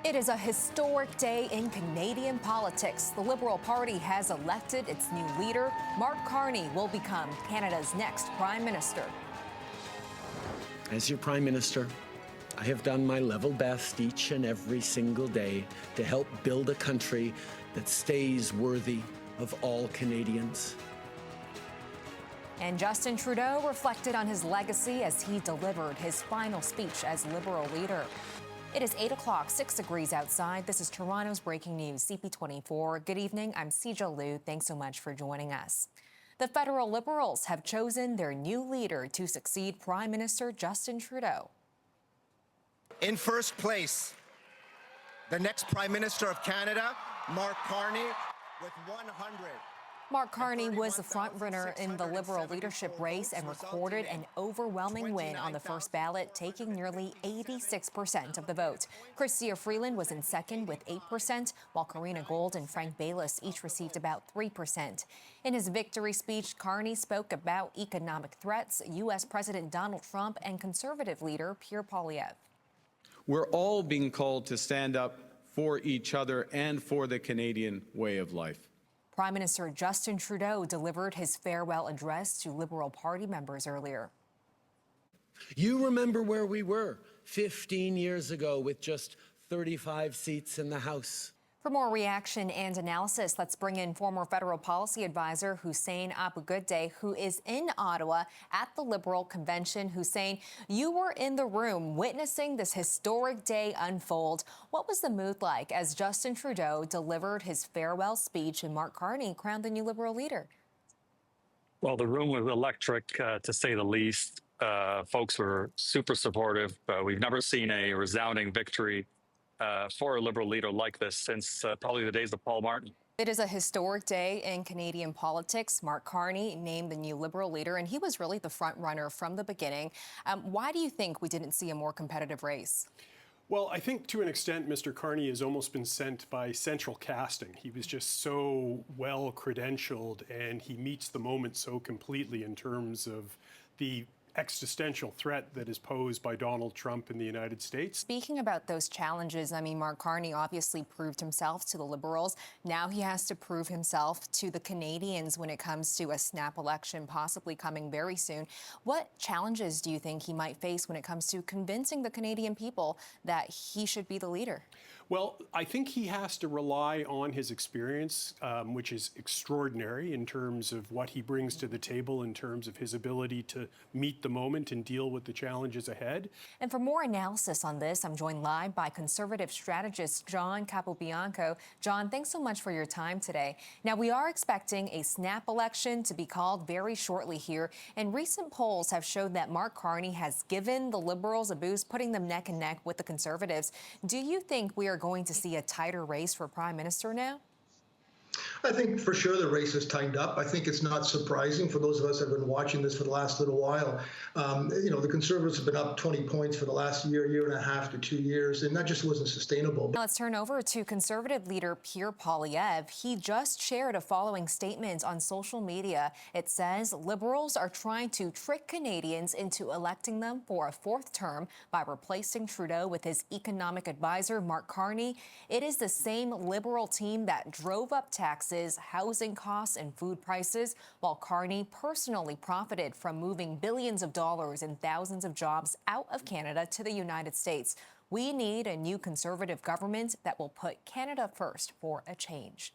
It is a historic day in Canadian politics. The Liberal Party has elected its new leader. Mark Carney will become Canada's next Prime Minister. As your Prime Minister, I have done my level best each and every single day to help build a country that stays worthy of all Canadians. And Justin Trudeau reflected on his legacy as he delivered his final speech as Liberal leader. It is 8 o'clock, 6 degrees outside. This is Toronto's breaking news, CP24. Good evening. I'm Sijal Liu. Thanks so much for joining us. The federal Liberals have chosen their new leader to succeed Prime Minister Justin Trudeau. In first place, the next Prime Minister of Canada, Mark Carney, with 100. Mark Carney was the frontrunner in the Liberal leadership race and recorded an overwhelming win on the first ballot, taking nearly 86% of the vote. Chrystia Freeland was in second with 8%, while Karina Gold and Frank Baylis each received about 3%. In his victory speech, Carney spoke about economic threats, U.S. President Donald Trump, and Conservative leader Pierre Poilievre. We're all being called to stand up for each other and for the Canadian way of life. Prime Minister Justin Trudeau delivered his farewell address to Liberal Party members earlier. You remember where we were 15 years ago with just 35 seats in the House. For more reaction and analysis, let's bring in former federal policy advisor Hussein Abu-Gooday, who is in Ottawa at the Liberal convention. Hussein, you were in the room witnessing this historic day unfold. What was the mood like as Justin Trudeau delivered his farewell speech and Mark Carney crowned the new Liberal leader? Well, the room was electric, to say the least. Folks were super supportive. We've never seen a resounding victory for a Liberal leader like this since probably the days of Paul Martin. It is a historic day in Canadian politics. Mark Carney named the new Liberal leader, and he was really the front runner from the beginning. Why do you think we didn't see a more competitive race? Well, I think to an extent, Mr. Carney has almost been sent by central casting. He was just so well credentialed, and he meets the moment so completely in terms of the existential threat that is posed by Donald Trump in the United States. Speaking about those challenges, I mean, Mark Carney obviously proved himself to the Liberals. Now he has to prove himself to the Canadians when it comes to a snap election possibly coming very soon. What challenges do you think he might face when it comes to convincing the Canadian people that he should be the leader? Well, I think he has to rely on his experience, which is extraordinary in terms of what he brings to the table, in terms of his ability to meet the moment and deal with the challenges ahead. And for more analysis on this, I'm joined live by Conservative strategist John Capobianco. John, thanks so much for your time today. Now, we are expecting a snap election to be called very shortly here, and recent polls have showed that Mark Carney has given the Liberals a boost, putting them neck and neck with the Conservatives. Do you think we are going to see a tighter race for Prime Minister now? I think for sure the race is tightened up. I think it's not surprising for those of us that have been watching this for the last little while. The Conservatives have been up 20 points for the last year and a half to 2 years, and that just wasn't sustainable. Now let's turn over to Conservative leader Pierre Poilievre. He just shared a following statement on social media. It says Liberals are trying to trick Canadians into electing them for a fourth term by replacing Trudeau with his economic advisor, Mark Carney. It is the same Liberal team that drove up taxes, housing costs, and food prices, while Carney personally profited from moving billions of dollars and thousands of jobs out of Canada to the United States. We need a new Conservative government that will put Canada first for a change.